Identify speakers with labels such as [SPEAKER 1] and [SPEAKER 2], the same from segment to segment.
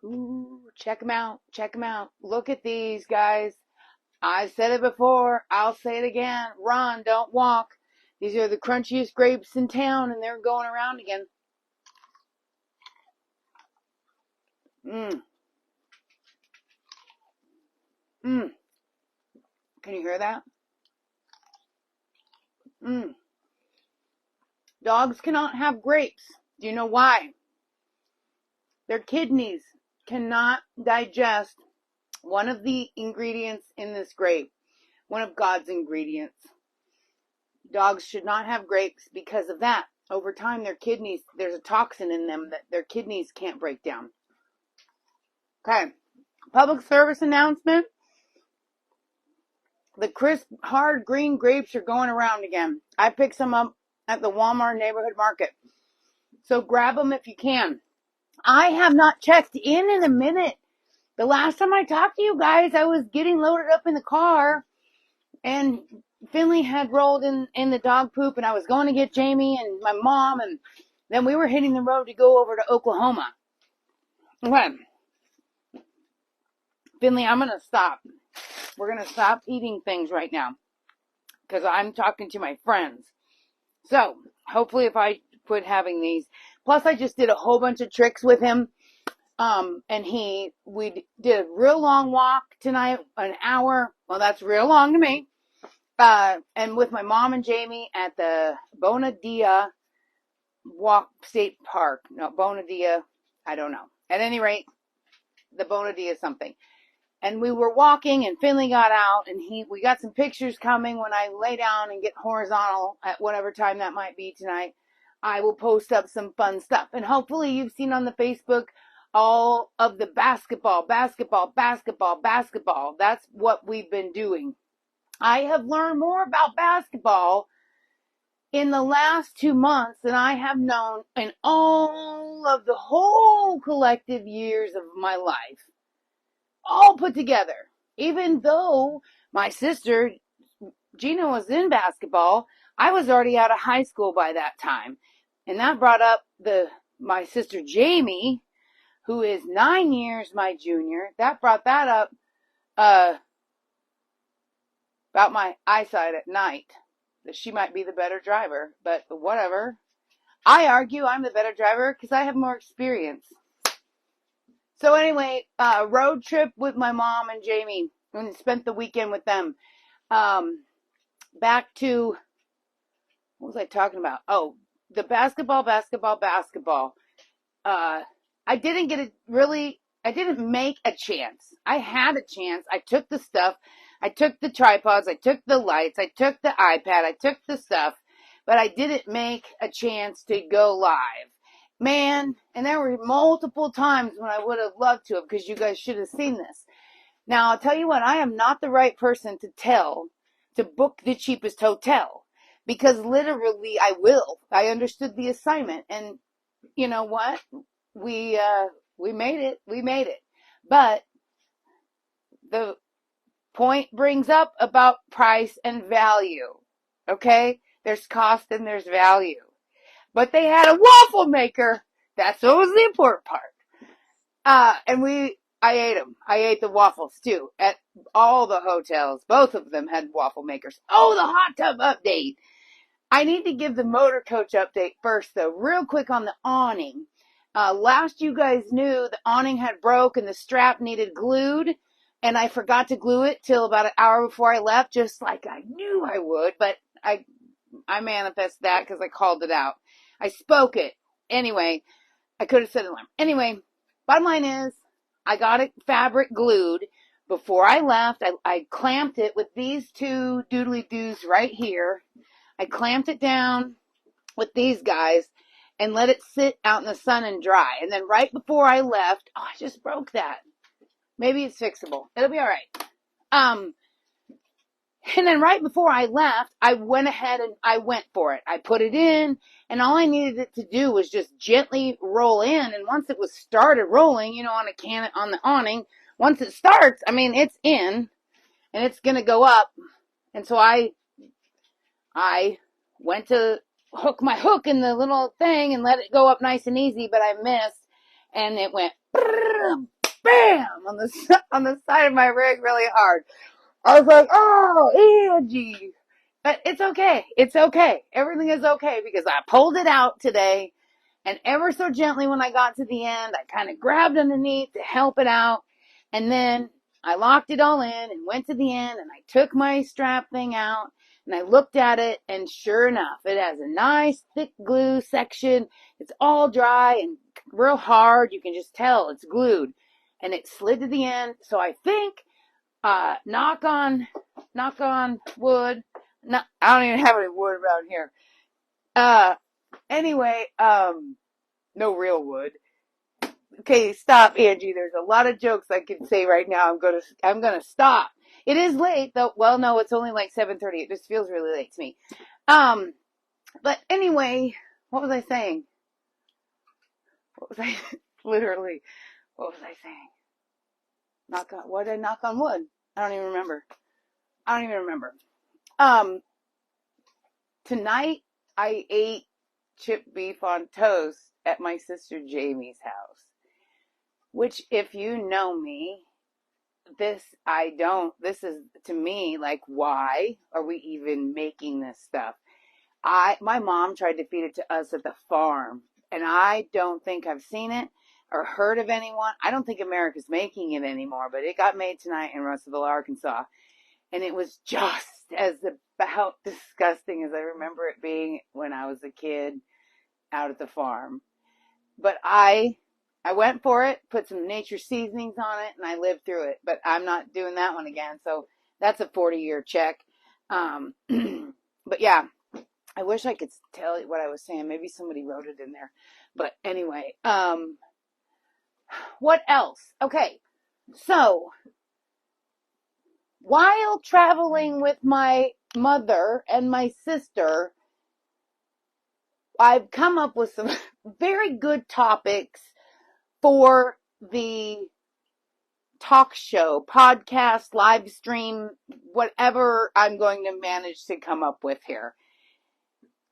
[SPEAKER 1] Ooh, check them out. Check them out. Look at these, guys. I said it before. I'll say it again. Run, don't walk. These are the crunchiest grapes in town, and they're going around again. Mmm. Mmm. Can you hear that? Mmm. Dogs cannot have grapes. Do you know why? Their kidneys cannot digest one of the ingredients in this grape. One of God's ingredients. Dogs should not have grapes because of that. Over time, their kidneys, there's a toxin in them that their kidneys can't break down. Okay. Public service announcement. The crisp, hard green grapes are going around again. I picked some up at the Walmart neighborhood market. So grab them if you can. I have not checked in a minute. The last time I talked to you guys, I was getting loaded up in the car, and Finley had rolled in the dog poop, and I was going to get Jamie and my mom, and then we were hitting the road to go over to Oklahoma. Okay. Finley, I'm going to stop. We're going to stop eating things right now because I'm talking to my friends. So hopefully if I quit having these, plus I just did a whole bunch of tricks with him. And we did a real long walk tonight, an hour. Well, that's real long to me. And with my mom and Jamie at the Bonadilla State Park. No, Bonadilla, I don't know. At any rate, the Bonadilla something. And we were walking, and Finley got out, and we got some pictures coming when I lay down and get horizontal at whatever time that might be tonight. I will post up some fun stuff. And hopefully you've seen on the Facebook all of the basketball. That's what we've been doing. I have learned more about basketball in the last 2 months than I have known in all of the whole collective years of my life. All put together. Even though my sister Gina was in basketball, I was already out of high school by that time. And that brought up my sister Jamie, who is 9 years my junior. That brought that up about my eyesight at night. That she might be the better driver, but whatever. I argue I'm the better driver because I have more experience. So anyway, road trip with my mom and Jamie, and spent the weekend with them. Back to, what was I talking about? Oh, the basketball. I didn't make a chance. I had a chance. I took the stuff. I took the tripods. I took the lights. I took the iPad. I took the stuff, but I didn't make a chance to go live. Man, and there were multiple times when I would have loved to have, because you guys should have seen this. Now, I'll tell you what, I am not the right person to book the cheapest hotel, because literally I will. I understood the assignment, and you know what? We made it. But the point brings up about price and value. Okay? There's cost and there's value. But they had a waffle maker. That's what was the important part. And I ate them. I ate the waffles too at all the hotels. Both of them had waffle makers. Oh, the hot tub update. I need to give the Motorcoach update first though, real quick on the awning. Last you guys knew the awning had broke and the strap needed glued, and I forgot to glue it till about an hour before I left, just like I knew I would, but I manifest that because I called it out. I spoke it. Anyway, I could have said it. Anyway, bottom line is, I got it fabric glued before I left. I clamped it with these two doodly-doos right here. I clamped it down with these guys and let it sit out in the sun and dry. And then right before I left, I just broke that. Maybe it's fixable. It'll be all right. And then right before I left, I went ahead and I went for it. I put it in, and all I needed it to do was just gently roll in. And once it was started rolling, on the awning, once it starts, it's in, and it's going to go up. And so I went to hook my hook in the little thing and let it go up nice and easy, but I missed. and it went bam on the side of my rig really hard. I was like, oh, Angie. But it's okay. It's okay. Everything is okay because I pulled it out today, and ever so gently when I got to the end, I kind of grabbed underneath to help it out, and then I locked it all in and went to the end, and I took my strap thing out, and I looked at it, and sure enough, it has a nice thick glue section. It's all dry and real hard. You can just tell it's glued, and it slid to the end. So I think, knock on wood. No, I don't even have any wood around here. Anyway, no real wood. Okay, stop, Angie. There's a lot of jokes I can say right now. I'm gonna stop. It is late though. Well, no, it's only like 7:30. It just feels really late to me. But anyway, what was I saying? Literally, what was I saying? What did I knock on wood? I don't even remember. Tonight I ate chipped beef on toast at my sister Jamie's house, which if you know me, this is to me like, why are we even making this stuff? My mom tried to feed it to us at the farm, and I don't think I've seen it or heard of anyone. I don't think America's making it anymore, but it got made tonight in Russellville, Arkansas, and it was just as about disgusting as I remember it being when I was a kid out at the farm. But I went for it, put some nature seasonings on it, and I lived through it. But I'm not doing that one again, so that's a 40-year check. But yeah, I wish I could tell you what I was saying. Maybe somebody wrote it in there. But anyway, what else? Okay, so while traveling with my mother and my sister, I've come up with some very good topics for the talk show, podcast, live stream, whatever I'm going to manage to come up with here.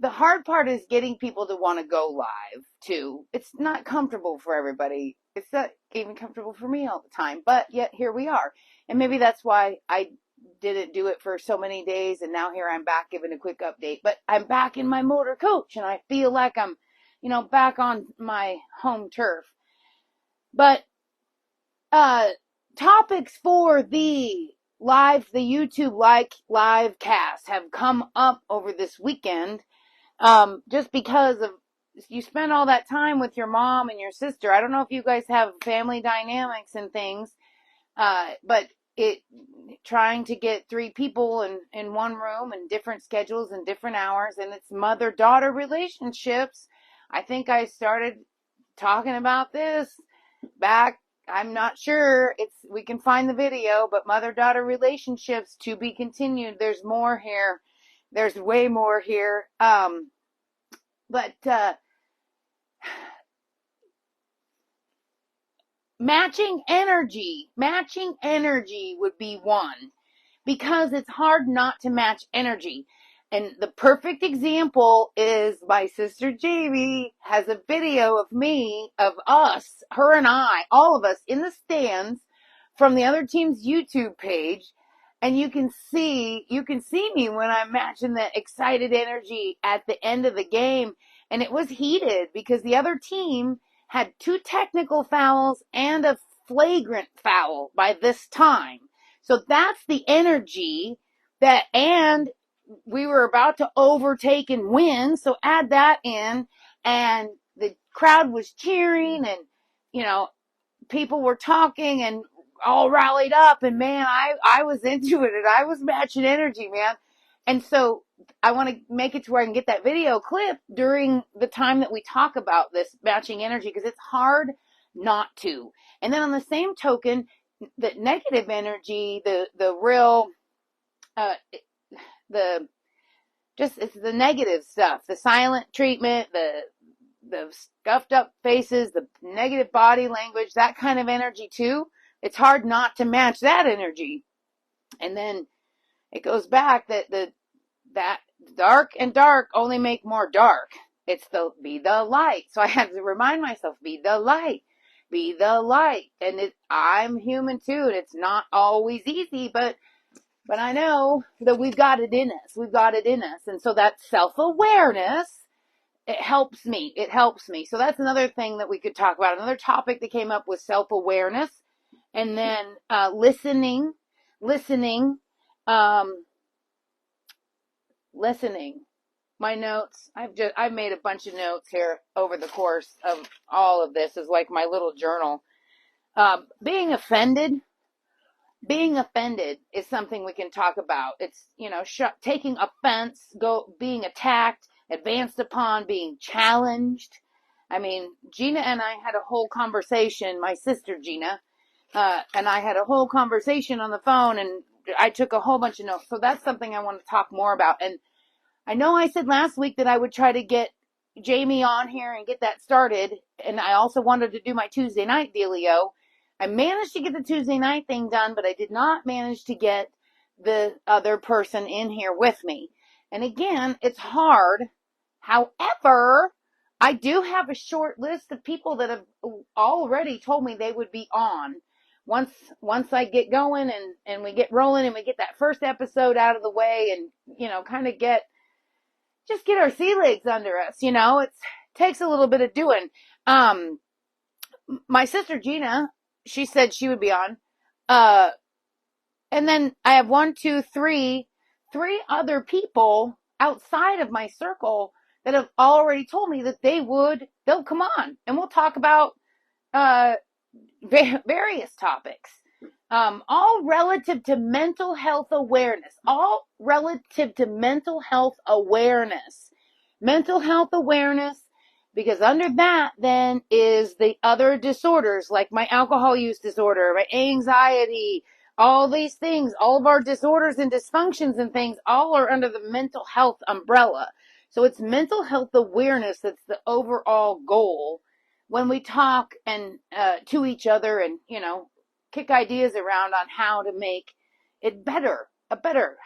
[SPEAKER 1] The hard part is getting people to want to go live too. It's not comfortable for everybody. It's not even comfortable for me all the time, but yet here we are. And maybe that's why I didn't do it for so many days, and now here I'm back giving a quick update. But I'm back in my motor coach, and I feel like I'm, back on my home turf. But topics for the YouTube live cast have come up over this weekend. Just because of you spend all that time with your mom and your sister. I don't know if you guys have family dynamics and things, but trying to get 3 people in one room and different schedules and different hours, and it's mother-daughter relationships. I think I started talking about this back. I'm not sure we can find the video, but mother-daughter relationships to be continued. There's more here. There's way more here. But matching energy would be one, because it's hard not to match energy. And the perfect example is my sister Jamie has a video of me, of us, her and I, all of us in the stands from the other team's YouTube page. And you can see me when I'm matching the excited energy at the end of the game. And it was heated because the other team had 2 technical fouls and a flagrant foul by this time. So that's the energy and we were about to overtake and win. So add that in, and the crowd was cheering, and, people were talking and all rallied up, and man, I was into it, and I was matching energy, man. And so I want to make it to where I can get that video clip during the time that we talk about this matching energy, because it's hard not to. And then on the same token, the negative energy, the real, it's the negative stuff, the silent treatment, the scuffed up faces, the negative body language, that kind of energy too. It's hard not to match that energy. And then it goes back that dark and dark only make more dark. It's be the light. So I had to remind myself, be the light. be the light. And I'm human too, and it's not always easy, but I know that we've got it in us. We've got it in us. And so that self-awareness, it helps me. It helps me. So that's another thing that we could talk about. Another topic that came up was self-awareness. And then listening. My notes. I've made a bunch of notes here over the course of all of this. Is like my little journal. Being offended is something we can talk about. It's, taking offense, being attacked, advanced upon, being challenged. I mean, Gina and I had a whole conversation, my sister Gina, and I had a whole conversation on the phone, and I took a whole bunch of notes. So that's something I want to talk more about. And I know I said last week that I would try to get Jamie on here and get that started. And I also wanted to do my Tuesday night dealio. I managed to get the Tuesday night thing done, but I did not manage to get the other person in here with me. And again, it's hard. However, I do have a short list of people that have already told me they would be on. Once I get going and we get rolling and we get that first episode out of the way and, kind of get our sea legs under us, it takes a little bit of doing. My sister Gina, she said she would be on. And then I have three other people outside of my circle that have already told me that they'll come on and we'll talk about, various topics, all relative to mental health awareness, because under that then is the other disorders like my alcohol use disorder, my anxiety, all these things, all of our disorders and dysfunctions and things all are under the mental health umbrella. So it's mental health awareness that's the overall goal when we talk and to each other and, kick ideas around on how to make it better,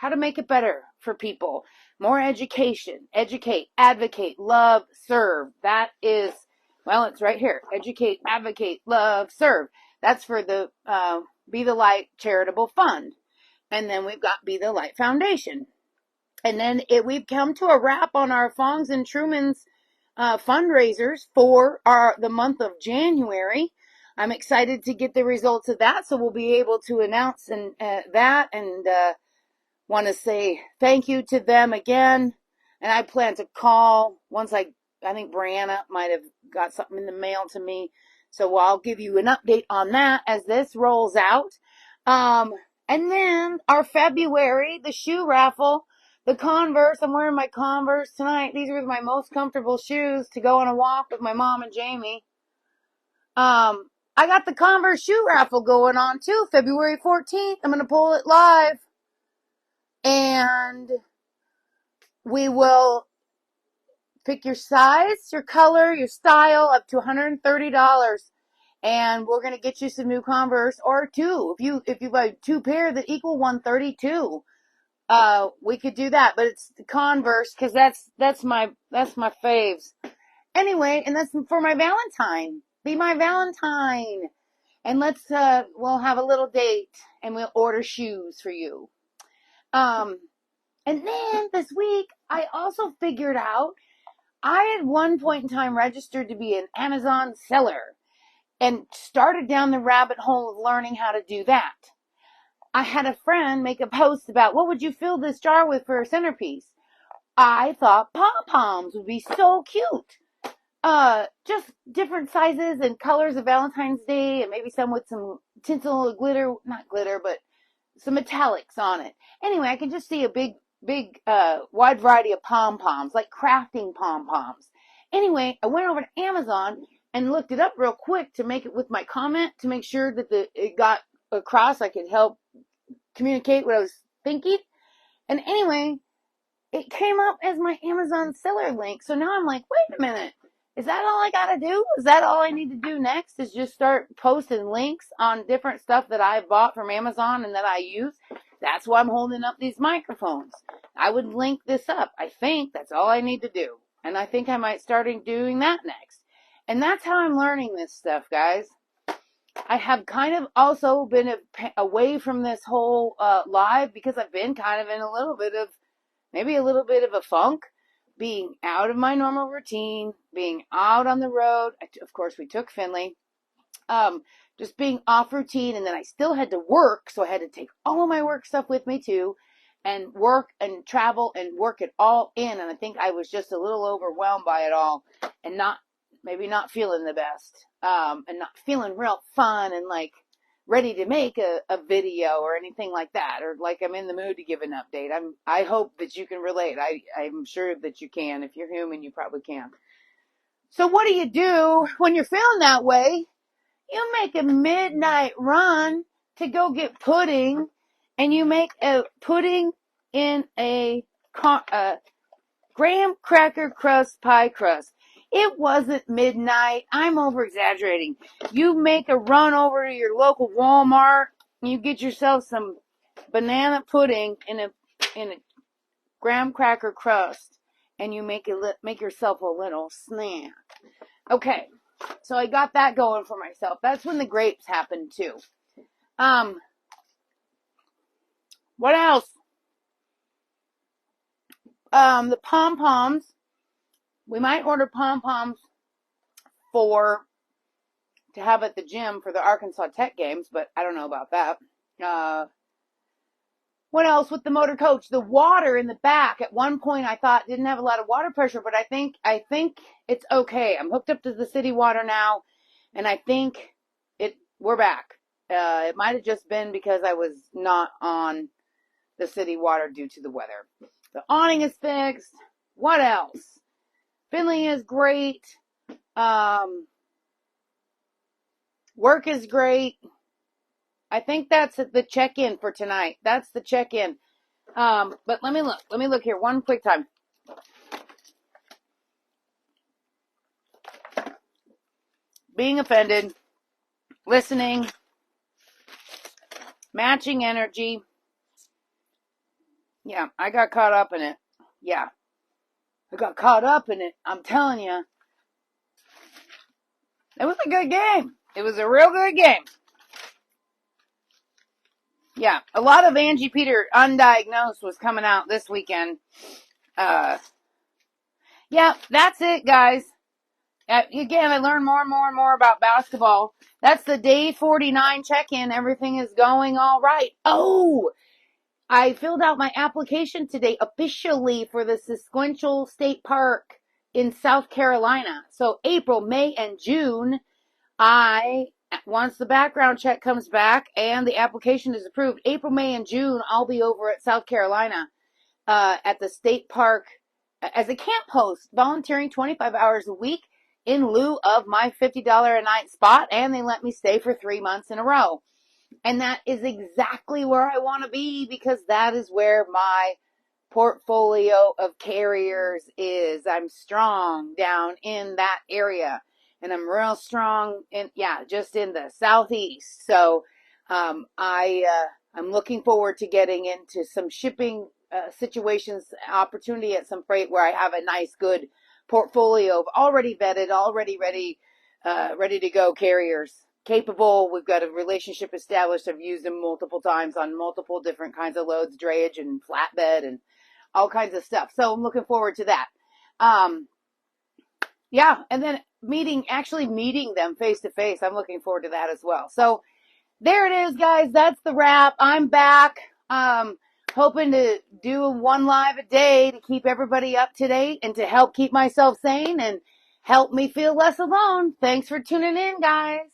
[SPEAKER 1] how to make it better for people. More education, educate, advocate, love, serve. That is, it's right here. Educate, advocate, love, serve. That's for the Be the Light Charitable Fund. And then we've got Be the Light Foundation. And then we've come to a wrap on our Fongs and Trumans fundraisers for the month of January. I'm excited to get the results of that, so we'll be able to announce that and want to say thank you to them again. And I plan to call once I think Brianna might have got something in the mail to me, so I'll give you an update on that as this rolls out. And then our February, the shoe raffle. The Converse, I'm wearing my Converse tonight. These are my most comfortable shoes to go on a walk with my mom and Jamie. I got the Converse shoe raffle going on too, February 14th. I'm going to pull it live. And we will pick your size, your color, your style, up to $130. And we're going to get you some new Converse or two. If you buy two pair that equal $132. We could do that, but it's the Converse because that's my faves. Anyway, and that's for my Valentine. Be my Valentine, and we'll have a little date and we'll order shoes for you. And then this week I also figured out I at one point in time registered to be an Amazon seller and started down the rabbit hole of learning how to do that. I had a friend make a post about what would you fill this jar with for a centerpiece. I thought pom-poms would be so cute. Just different sizes and colors of Valentine's Day and maybe some with some tinsel glitter, not glitter, but some metallics on it. Anyway, I can just see a big, wide variety of pom-poms, like crafting pom-poms. Anyway, I went over to Amazon and looked it up real quick to make it with my comment to make sure that it got across. I could help communicate what I was thinking. And anyway, it came up as my Amazon seller link. So now I'm like, wait a minute. Is that all I got to do? Is that all I need to do next is just start posting links on different stuff that I bought from Amazon and that I use? That's why I'm holding up these microphones. I would link this up. I think that's all I need to do. And I think I might start doing that next. And that's how I'm learning this stuff, guys. I have kind of also been away from this whole live because I've been kind of in maybe a little bit of a funk, being out of my normal routine, being out on the road. Of course, we took Finley. Just being off routine, and then I still had to work, so I had to take all of my work stuff with me too, and work and travel and work it all in. And I think I was just a little overwhelmed by it all, and maybe not feeling the best, and not feeling real fun and like ready to make a video or anything like that, or like I'm in the mood to give an update. I hope that you can relate. I'm sure that you can. If you're human, you probably can. So what do you do when you're feeling that way? You make a midnight run to go get pudding, and you make a pudding in a graham cracker crust pie crust. It wasn't midnight. I'm over exaggerating. You make a run over to your local Walmart, and you get yourself some banana pudding in a graham cracker crust, and you make yourself a little snack. Okay. So I got that going for myself. That's when the grapes happened too. What else? The pom-poms. We might order pom-poms to have at the gym for the Arkansas Tech games, but I don't know about that. What else with the motor coach? The water in the back. At one point I thought didn't have a lot of water pressure, but I think it's okay. I'm hooked up to the city water now, and I think we're back. It might have just been because I was not on the city water due to the weather. The awning is fixed. What else? Finley is great. Work is great. I think that's the check-in for tonight. That's the check-in. But let me look here one quick time. Being offended, listening, matching energy. Yeah, I got caught up in it. Yeah, I got caught up in it. I'm telling you. It was a good game. It was a real good game. Yeah, a lot of Angie Peter undiagnosed was coming out this weekend. Yeah, that's it, guys. Again, I learned more and more and more about basketball. That's the day 49 check-in. Everything is going all right. Oh, I filled out my application today officially for the Sequential State Park in South Carolina. So April, May, and June, once the background check comes back and the application is approved, April, May, and June, I'll be over at South Carolina at the state park as a camp host, volunteering 25 hours a week in lieu of my $50 a night spot, and they let me stay for 3 months in a row. And that is exactly where I want to be, because that is where my portfolio of carriers is. I'm strong down in that area, and I'm real strong just in the Southeast. So I'm looking forward to getting into some shipping situations, opportunity at some freight where I have a nice, good portfolio of already vetted, already ready to go carriers. Capable. We've got a relationship established. I've used them multiple times on multiple different kinds of loads, drayage and flatbed and all kinds of stuff. So I'm looking forward to that. And then actually meeting them face to face. I'm looking forward to that as well. So there it is, guys. That's the wrap. I'm back. Hoping to do one live a day to keep everybody up to date and to help keep myself sane and help me feel less alone. Thanks for tuning in, guys.